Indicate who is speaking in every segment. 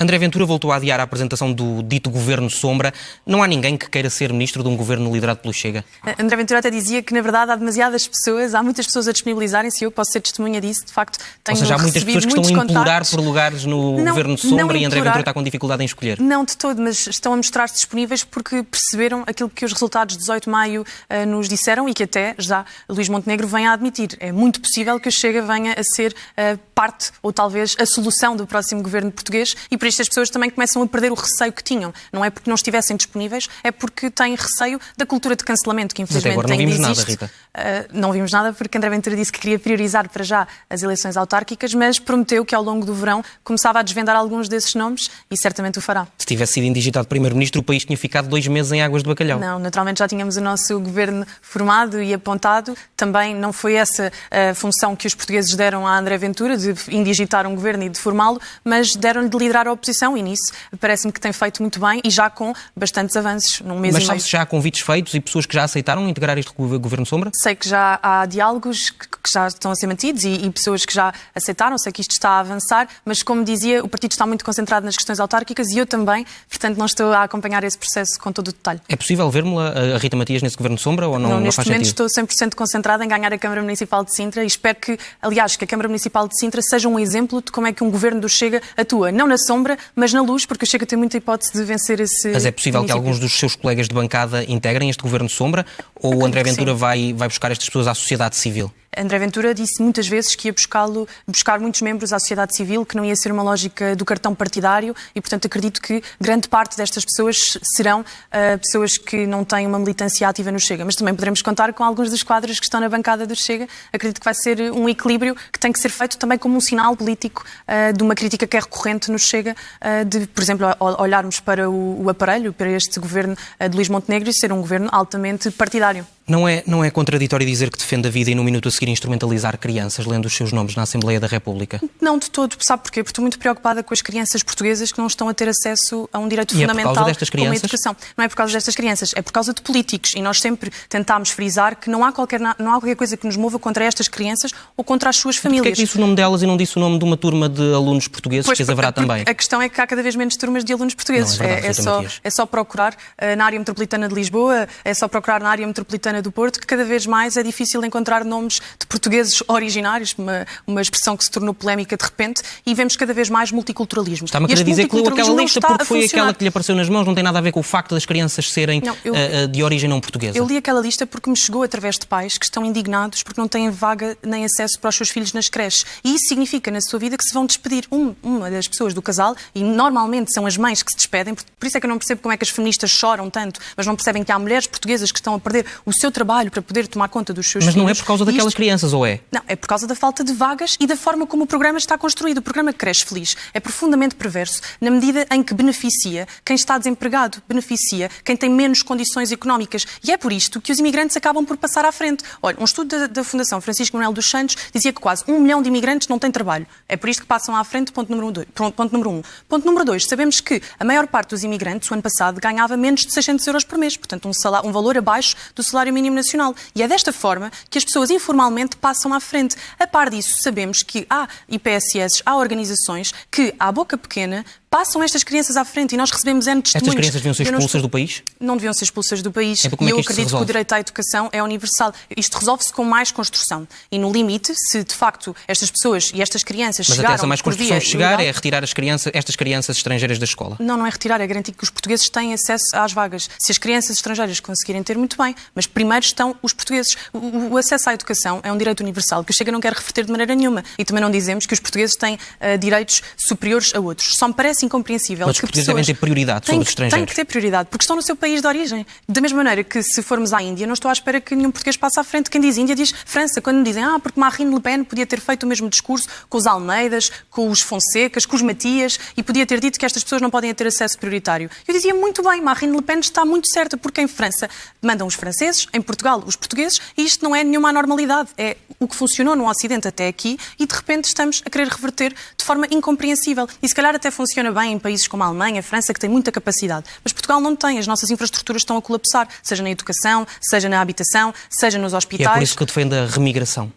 Speaker 1: André Ventura voltou a adiar a apresentação do dito Governo Sombra. Não há ninguém que queira ser ministro de um governo liderado pelo Chega?
Speaker 2: André Ventura até dizia que, na verdade, há demasiadas pessoas, há muitas pessoas a disponibilizarem-se, e eu posso ser testemunha disso, de facto, tenho recebido.
Speaker 1: Ou seja, há muitas pessoas que estão a implorar por lugares no Governo de Sombra e André Ventura está com dificuldade em escolher.
Speaker 2: Não de todo, mas estão a mostrar-se disponíveis porque perceberam aquilo que os resultados de 18 de maio nos disseram e que até já Luís Montenegro vem a admitir. É muito possível que o Chega venha a ser parte, ou talvez a solução do próximo governo português, e por isso as pessoas também começam a perder o receio que tinham. Não é porque não estivessem disponíveis, é porque têm receio da cultura de cancelamento que infelizmente ainda existe.
Speaker 1: Não vimos nada, Rita.
Speaker 2: Não vimos nada porque André Ventura disse que queria priorizar para já as eleições autárquicas, mas prometeu que ao longo do verão começava a desvendar alguns desses nomes e certamente o fará.
Speaker 1: Se tivesse sido indigitado primeiro-ministro, o país tinha ficado 2 meses em águas de bacalhau.
Speaker 2: Não, naturalmente já tínhamos o nosso governo formado e apontado. Também não foi essa a função que os portugueses deram a André Ventura, de indigitar um governo e de formá-lo, mas deram-lhe de liderar a oposição e nisso parece-me que tem feito muito bem e já com bastantes avanços num mês e meio.
Speaker 1: Mas sabe se já há convites feitos e pessoas que já aceitaram integrar este Governo Sombra?
Speaker 2: Sei que já há diálogos que já estão a ser mantidos e pessoas que já aceitaram. Sei que isto está a avançar, mas como dizia, o partido está muito concentrado nas questões autárquicas e eu também, portanto não estou a acompanhar esse processo com todo o detalhe.
Speaker 1: É possível vermos a Rita Matias nesse Governo Sombra ou não?
Speaker 2: Não, neste
Speaker 1: faz
Speaker 2: momento
Speaker 1: sentido?
Speaker 2: estou 100% concentrada em ganhar a Câmara Municipal de Sintra e espero que, aliás, que a Câmara Municipal de Sintra seja um exemplo de como é que um governo do Chega atua, não na sombra, mas na luz, porque o Chega tem muita hipótese de vencer esse...
Speaker 1: Mas é possível
Speaker 2: município.
Speaker 1: que alguns dos seus colegas de bancada integrem este Governo Sombra ou o André Ventura vai buscar estas pessoas à sociedade civil?
Speaker 2: André Ventura disse muitas vezes que ia buscar muitos membros à sociedade civil, que não ia ser uma lógica do cartão partidário e, portanto, acredito que grande parte destas pessoas serão pessoas que não têm uma militância ativa no Chega. Mas também poderemos contar com alguns dos quadros que estão na bancada do Chega. Acredito que vai ser um equilíbrio que tem que ser feito também como um sinal político de uma crítica que é recorrente no Chega, de, por exemplo, olharmos para o aparelho, para este governo de Luís Montenegro e ser um governo altamente partidário.
Speaker 1: Não é contraditório dizer que defende a vida e no minuto a seguir instrumentalizar crianças lendo os seus nomes na Assembleia da República?
Speaker 2: Não de todo. Sabe porquê? Porque estou muito preocupada com as crianças portuguesas que não estão a ter acesso a um direito fundamental como a educação. Não é por causa destas crianças, é por causa de políticos. E nós sempre tentámos frisar que não há qualquer coisa que nos mova contra estas crianças ou contra as suas famílias.
Speaker 1: Porquê é que disse o nome delas e não disse o nome de uma turma de alunos portugueses que as haverá também?
Speaker 2: A questão é que há cada vez menos turmas de alunos portugueses.
Speaker 1: Não, é verdade,
Speaker 2: é só procurar na área metropolitana de Lisboa, é só procurar na área metropolitana do Porto, que cada vez mais é difícil encontrar nomes de portugueses originários, uma expressão que se tornou polémica de repente, e vemos cada vez mais multiculturalismo.
Speaker 1: Está-me a querer dizer que leu aquela lista porque foi aquela que lhe apareceu nas mãos, não tem nada a ver com o facto das crianças serem de origem não portuguesa?
Speaker 2: Eu li aquela lista porque me chegou através de pais que estão indignados porque não têm vaga nem acesso para os seus filhos nas creches. E isso significa na sua vida que se vão despedir uma das pessoas do casal, e normalmente são as mães que se despedem, por isso é que eu não percebo como é que as feministas choram tanto, mas não percebem que há mulheres portuguesas que estão a perder o seu trabalho para poder tomar conta dos seus filhos.
Speaker 1: Mas não é por causa daquelas crianças, ou é?
Speaker 2: Não, é por causa da falta de vagas e da forma como o programa está construído. O programa Creche Feliz é profundamente perverso na medida em que beneficia quem está desempregado, beneficia quem tem menos condições económicas. E é por isto que os imigrantes acabam por passar à frente. Olha, um estudo da Fundação Francisco Manuel dos Santos dizia que quase 1 milhão de imigrantes não têm trabalho. É por isto que passam à frente, ponto número 1. Ponto número 2, sabemos que a maior parte dos imigrantes, o ano passado, ganhava menos de 600 euros por mês. Portanto, um valor abaixo do salário mínimo nacional. E é desta forma que as pessoas informalmente passam à frente. A par disso, sabemos que há IPSS, há organizações que, à boca pequena, passam estas crianças à frente e nós recebemos N testemunhos.
Speaker 1: Estas crianças deviam ser expulsas do país?
Speaker 2: Não deviam ser expulsas do país.
Speaker 1: E eu
Speaker 2: acredito que o direito à educação é universal. Isto resolve-se com mais construção. E no limite, se de facto estas pessoas e estas crianças chegaram...
Speaker 1: Mas até essa mais construção chegar é retirar estas crianças estrangeiras da escola?
Speaker 2: Não é retirar, é garantir que os portugueses têm acesso às vagas. Se as crianças estrangeiras conseguirem ter, muito bem. Mas primeiro estão os portugueses. O acesso à educação é um direito universal que o Chega não quer reverter de maneira nenhuma. E também não dizemos que os portugueses têm direitos superiores a outros. Só me parece incompreensível.
Speaker 1: Mas os portugueses devem ter prioridade sobre os estrangeiros.
Speaker 2: Têm que ter prioridade, porque estão no seu país de origem. Da mesma maneira que se formos à Índia, não estou à espera que nenhum português passe à frente. Quem diz Índia diz França. Quando me dizem, porque Marine Le Pen podia ter feito o mesmo discurso com os Almeidas, com os Fonsecas, com os Matias, e podia ter dito que estas pessoas não podem ter acesso prioritário. Eu dizia muito bem, Marine Le Pen está muito certa, porque em França mandam os franceses, em Portugal os portugueses, e isto não é nenhuma anormalidade. É o que funcionou no Ocidente até aqui, e de repente estamos a querer reverter de forma incompreensível. E se calhar até funciona funciona bem em países como a Alemanha, a França, que têm muita capacidade. Mas Portugal não tem. As nossas infraestruturas estão a colapsar, seja na educação, seja na habitação, seja nos hospitais.
Speaker 1: E é por isso que eu defendo a remigração.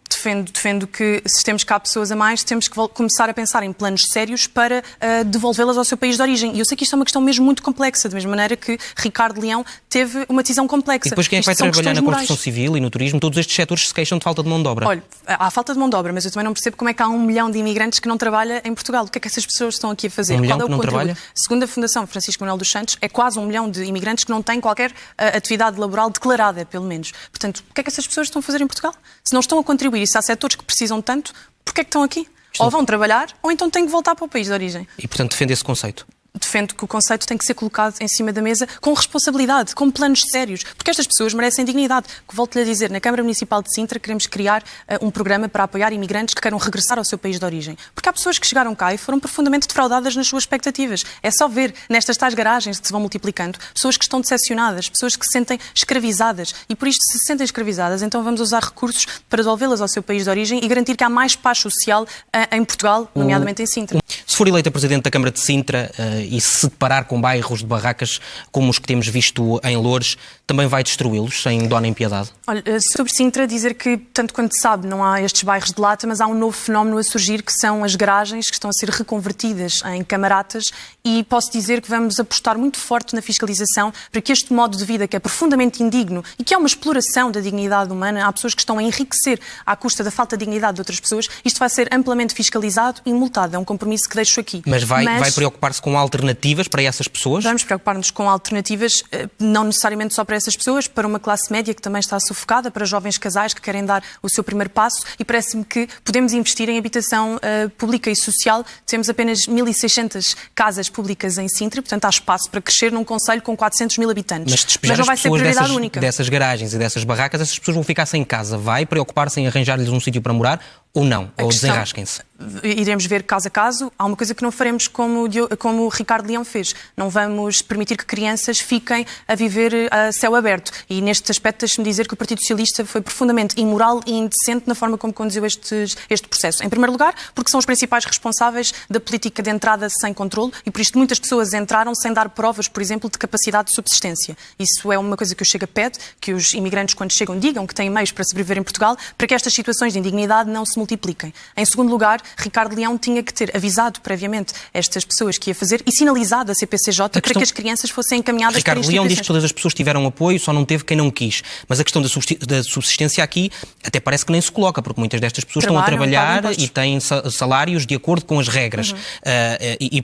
Speaker 2: Defendo que, se temos cá pessoas a mais, temos que começar a pensar em planos sérios para devolvê-las ao seu país de origem. E eu sei que isto é uma questão mesmo muito complexa, da mesma maneira que Ricardo Leão teve uma decisão complexa.
Speaker 1: E depois quem é que vai trabalhar na construção civil e no turismo? Todos estes setores se queixam de falta de mão de obra.
Speaker 2: Olha, há falta de mão de obra, mas eu também não percebo como é que há 1 milhão de imigrantes que não trabalha em Portugal. O que é que essas pessoas estão aqui a fazer?
Speaker 1: 1 milhão
Speaker 2: Qual é o
Speaker 1: que não
Speaker 2: contributo?
Speaker 1: trabalha?
Speaker 2: Segundo a Fundação Francisco Manuel dos Santos, é quase 1 milhão de imigrantes que não têm qualquer atividade laboral declarada, pelo menos. Portanto, o que é que essas pessoas estão a fazer em Portugal? Se não estão a contribuir, e se há setores que precisam tanto, porquê é que estão aqui? Ou vão trabalhar, ou então têm que voltar para o país de origem.
Speaker 1: E, portanto, defende esse conceito?
Speaker 2: Defendo que o conceito tem que ser colocado em cima da mesa com responsabilidade, com planos sérios, porque estas pessoas merecem dignidade. Volto-lhe a dizer, na Câmara Municipal de Sintra queremos criar um programa para apoiar imigrantes que queiram regressar ao seu país de origem. Porque há pessoas que chegaram cá e foram profundamente defraudadas nas suas expectativas. É só ver nestas tais garagens que se vão multiplicando, pessoas que estão decepcionadas, pessoas que se sentem escravizadas. E por isto, se sentem escravizadas, então vamos usar recursos para devolvê-las ao seu país de origem e garantir que há mais paz social em Portugal, nomeadamente em Sintra.
Speaker 1: Se for eleita Presidente da Câmara de Sintra e se deparar com bairros de barracas como os que temos visto em Loures, também vai destruí-los, sem dó nem piedade?
Speaker 2: Olha, sobre Sintra, dizer que, tanto quanto se sabe, não há estes bairros de lata, mas há um novo fenómeno a surgir, que são as garagens, que estão a ser reconvertidas em camaratas, e posso dizer que vamos apostar muito forte na fiscalização para que este modo de vida, que é profundamente indigno e que é uma exploração da dignidade humana, há pessoas que estão a enriquecer à custa da falta de dignidade de outras pessoas, isto vai ser amplamente fiscalizado e multado. É um compromisso que deixo aqui.
Speaker 1: Mas vai preocupar-se com alternativas para essas pessoas?
Speaker 2: Vamos preocupar-nos com alternativas, não necessariamente só para essas pessoas, para uma classe média que também está sufocada, para jovens casais que querem dar o seu primeiro passo, e parece-me que podemos investir em habitação pública e social. Temos apenas 1.600 casas públicas em Sintra, portanto há espaço para crescer num concelho com 400 mil habitantes.
Speaker 1: Mas
Speaker 2: não vai ser prioridade única.
Speaker 1: Dessas garagens e dessas barracas, essas pessoas vão ficar sem casa. Vai preocupar-se em arranjar-lhes um sítio para morar ou não? Ou desenrasquem-se?
Speaker 2: Iremos ver caso a caso. Há uma coisa que não faremos como o Ricardo Leão fez. Não vamos permitir que crianças fiquem a viver a céu aberto. E neste aspecto, deixe-me dizer que o Partido Socialista foi profundamente imoral e indecente na forma como conduziu este processo. Em primeiro lugar, porque são os principais responsáveis da política de entrada sem controle, e por isto muitas pessoas entraram sem dar provas, por exemplo, de capacidade de subsistência. Isso é uma coisa que o Chega pede, que os imigrantes, quando chegam, digam que têm meios para sobreviver em Portugal, para que estas situações de indignidade não se multipliquem. Em segundo lugar, Ricardo Leão tinha que ter avisado previamente estas pessoas que ia fazer e sinalizado a CPCJ para que as crianças fossem encaminhadas para
Speaker 1: instituições. Ricardo Leão diz que todas as pessoas tiveram apoio, só não teve quem não quis. Mas a questão da subsistência aqui até parece que nem se coloca, porque muitas destas pessoas estão a trabalhar e têm salários de acordo com as regras.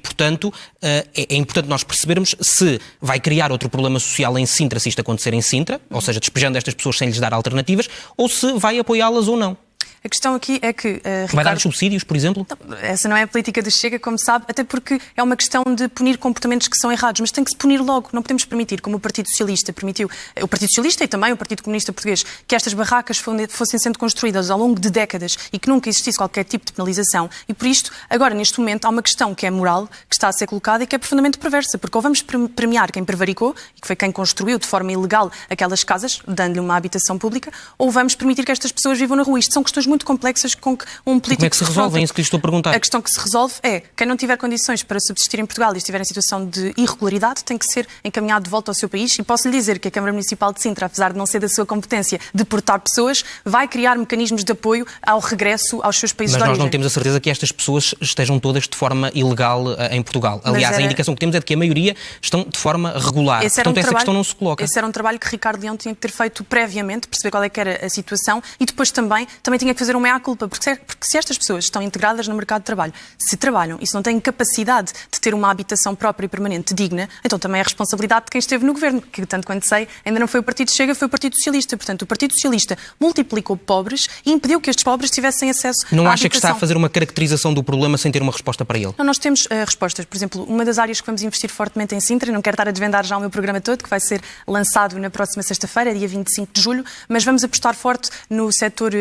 Speaker 1: Portanto, é importante nós percebermos se vai criar outro problema social em Sintra, se isto acontecer em Sintra, ou seja, despejando estas pessoas sem lhes dar alternativas, ou se vai apoiá-las ou não.
Speaker 2: A questão aqui é que... Ricardo,
Speaker 1: vai dar subsídios, por exemplo?
Speaker 2: Não, essa não é a política do Chega, como sabe, até porque é uma questão de punir comportamentos que são errados, mas tem que se punir logo. Não podemos permitir, como o Partido Socialista permitiu, o Partido Socialista e também o Partido Comunista Português, que estas barracas fossem sendo construídas ao longo de décadas e que nunca existisse qualquer tipo de penalização. E por isto, agora, neste momento, há uma questão que é moral, que está a ser colocada e que é profundamente perversa, porque ou vamos premiar quem prevaricou, e que foi quem construiu de forma ilegal aquelas casas, dando-lhe uma habitação pública, ou vamos permitir que estas pessoas vivam na rua. Isto são questões muito complexas com que um político...
Speaker 1: Como é que se resolve? É isso que lhe estou a perguntar.
Speaker 2: A questão que se resolve é, quem não tiver condições para subsistir em Portugal e estiver em situação de irregularidade, tem que ser encaminhado de volta ao seu país, e posso lhe dizer que a Câmara Municipal de Sintra, apesar de não ser da sua competência deportar pessoas, vai criar mecanismos de apoio ao regresso aos seus países de origem.
Speaker 1: Mas nós não temos a certeza que estas pessoas estejam todas de forma ilegal em Portugal. Aliás, a indicação que temos é de que a maioria estão de forma regular. Portanto, essa questão não se coloca.
Speaker 2: Esse era um trabalho que Ricardo Leão tinha que ter feito previamente, perceber qual é que era a situação, e depois também tinha que fazer uma meia-culpa, porque se estas pessoas estão integradas no mercado de trabalho, se trabalham e se não têm capacidade de ter uma habitação própria e permanente digna, então também é responsabilidade de quem esteve no governo, que, tanto quanto sei, ainda não foi o Partido Chega, foi o Partido Socialista. Portanto, o Partido Socialista multiplicou pobres e impediu que estes pobres tivessem acesso à habitação.
Speaker 1: Não acha que está a fazer uma caracterização do problema sem ter uma resposta para ele?
Speaker 2: Não, nós temos respostas. Por exemplo, uma das áreas que vamos investir fortemente em Sintra, e não quero estar a desvendar já o meu programa todo, que vai ser lançado na próxima sexta-feira, dia 25 de julho, mas vamos apostar forte no setor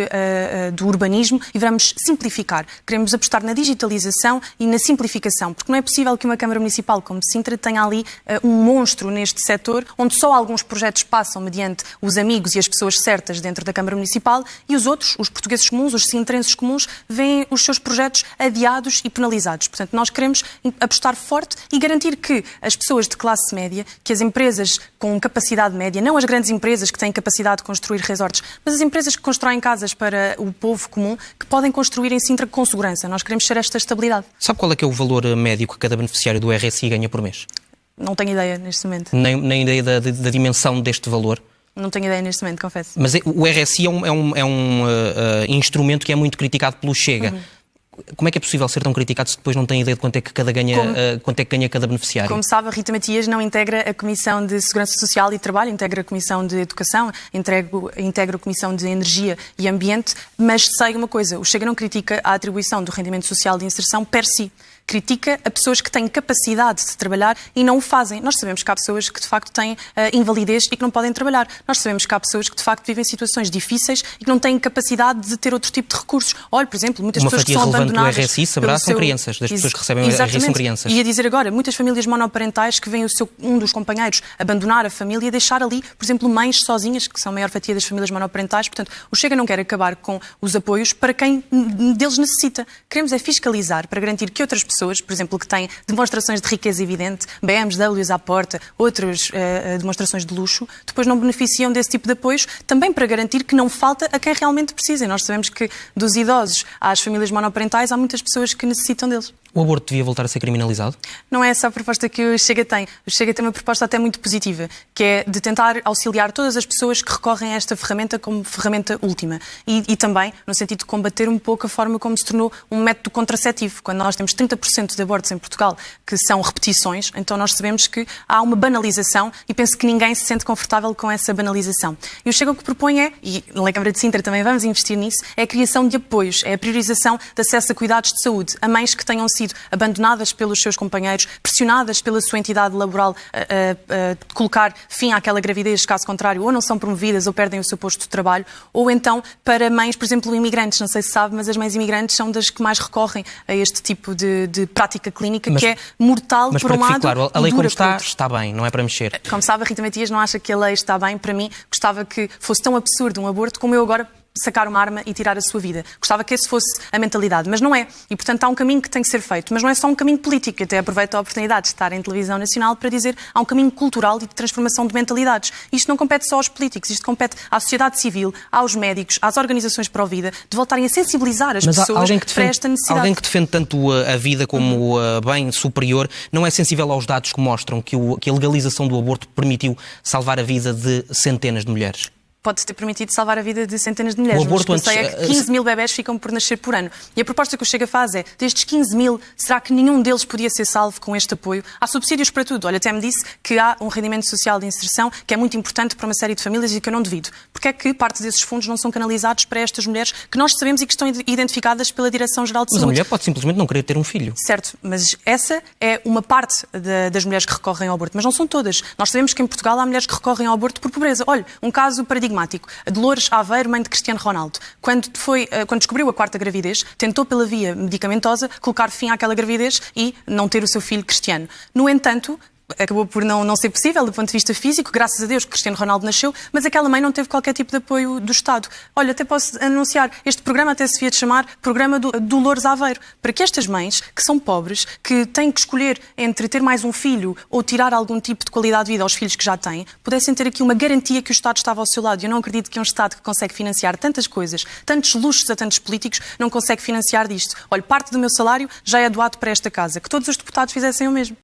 Speaker 2: do urbanismo e vamos simplificar. Queremos apostar na digitalização e na simplificação, porque não é possível que uma Câmara Municipal como Sintra tenha ali um monstro neste setor, onde só alguns projetos passam mediante os amigos e as pessoas certas dentro da Câmara Municipal e os outros, os portugueses comuns, os sintrenses comuns, veem os seus projetos adiados e penalizados. Portanto, nós queremos apostar forte e garantir que as pessoas de classe média, que as empresas com capacidade média, não as grandes empresas que têm capacidade de construir resorts, mas as empresas que constroem casas para o povo comum, que podem construir em Sintra com segurança. Nós queremos ser esta estabilidade.
Speaker 1: Sabe qual é que é o valor médio que cada beneficiário do RSI ganha por mês?
Speaker 2: Não tenho ideia neste momento.
Speaker 1: Nem ideia da dimensão deste valor?
Speaker 2: Não tenho ideia neste momento, confesso.
Speaker 1: Mas o RSI é um instrumento que é muito criticado pelo Chega. Como é que é possível ser tão criticado se depois não tem ideia de quanto é que ganha cada beneficiário?
Speaker 2: Como sabe, a Rita Matias não integra a Comissão de Segurança Social e Trabalho, integra a Comissão de Educação, integra a Comissão de Energia e Ambiente, mas sei uma coisa, o Chega não critica a atribuição do rendimento social de inserção per si. Critica a pessoas que têm capacidade de trabalhar e não o fazem. Nós sabemos que há pessoas que de facto têm invalidez e que não podem trabalhar. Nós sabemos que há pessoas que de facto vivem situações difíceis e que não têm capacidade de ter outro tipo de recursos. Olha, por exemplo, muitas pessoas que são abandonadas...
Speaker 1: Do RSI, saberá, são crianças. Das pessoas que recebem o RSI são crianças.
Speaker 2: E a dizer agora, muitas famílias monoparentais que veem um dos companheiros abandonar a família e deixar ali, por exemplo, mães sozinhas, que são a maior fatia das famílias monoparentais. Portanto, o Chega não quer acabar com os apoios para quem deles necessita. Queremos é fiscalizar para garantir que outras pessoas, por exemplo, que têm demonstrações de riqueza evidente, BMWs à porta, outras demonstrações de luxo, depois não beneficiam desse tipo de apoios, também para garantir que não falta a quem realmente precisa. E nós sabemos que dos idosos às famílias monoparentais há muitas pessoas que necessitam deles.
Speaker 1: O aborto devia voltar a ser criminalizado?
Speaker 2: Não é essa a proposta que o Chega tem. O Chega tem uma proposta até muito positiva, que é de tentar auxiliar todas as pessoas que recorrem a esta ferramenta como ferramenta última. E também no sentido de combater um pouco a forma como se tornou um método contraceptivo. Quando nós temos 30% de abortos em Portugal que são repetições, então nós sabemos que há uma banalização e penso que ninguém se sente confortável com essa banalização. E o Chega o que propõe é, e na Câmara de Sintra também vamos investir nisso, é a criação de apoios, é a priorização de acesso a cuidados de saúde a mães que tenham sido abandonadas pelos seus companheiros, pressionadas pela sua entidade laboral a colocar fim àquela gravidez, caso contrário, ou não são promovidas ou perdem o seu posto de trabalho, ou então para mães, por exemplo, imigrantes, não sei se sabe, mas as mães imigrantes são das que mais recorrem a este tipo de prática clínica, que é mortal por um lado.
Speaker 1: Claro, a lei como está bem, não é para mexer.
Speaker 2: Como sabe, a Rita Matias não acha que a lei está bem. Para mim, gostava que fosse tão absurdo um aborto como eu agora sacar uma arma e tirar a sua vida. Gostava que esse fosse a mentalidade, mas não é. E, portanto, há um caminho que tem que ser feito. Mas não é só um caminho político. Eu até aproveito a oportunidade de estar em televisão nacional para dizer há um caminho cultural e de transformação de mentalidades. Isto não compete só aos políticos, isto compete à sociedade civil, aos médicos, às organizações pró-vida, de voltarem a sensibilizar as pessoas para esta necessidade.
Speaker 1: Alguém que defende tanto a vida como o bem superior não é sensível aos dados que mostram que a legalização do aborto permitiu salvar a vida de centenas de mulheres?
Speaker 2: Pode ter permitido salvar a vida de centenas de mulheres.
Speaker 1: O aborto
Speaker 2: mas o que eu sei é que 15 mil bebés ficam por nascer por ano. E a proposta que o Chega faz é, destes 15 mil, será que nenhum deles podia ser salvo com este apoio? Há subsídios para tudo. Olha, até me disse que há um rendimento social de inserção que é muito importante para uma série de famílias e que eu não devido. Porque é que parte desses fundos não são canalizados para estas mulheres que nós sabemos e que estão identificadas pela Direção-Geral de Saúde?
Speaker 1: Mas a mulher pode simplesmente não querer ter um filho.
Speaker 2: Certo, mas essa é uma parte das mulheres que recorrem ao aborto, mas não são todas. Nós sabemos que em Portugal há mulheres que recorrem ao aborto por pobreza. Olha, um caso paradigmático. A Dolores Aveiro, mãe de Cristiano Ronaldo, quando descobriu a quarta gravidez, tentou pela via medicamentosa colocar fim àquela gravidez e não ter o seu filho Cristiano. No entanto, acabou por não ser possível do ponto de vista físico, graças a Deus que Cristiano Ronaldo nasceu, mas aquela mãe não teve qualquer tipo de apoio do Estado. Olha, até posso anunciar, este programa até se devia de chamar Programa do Dolores Aveiro, para que estas mães, que são pobres, que têm que escolher entre ter mais um filho ou tirar algum tipo de qualidade de vida aos filhos que já têm, pudessem ter aqui uma garantia que o Estado estava ao seu lado. Eu não acredito que um Estado que consegue financiar tantas coisas, tantos luxos a tantos políticos, não consegue financiar disto. Olha, parte do meu salário já é doado para esta casa. Que todos os deputados fizessem o mesmo.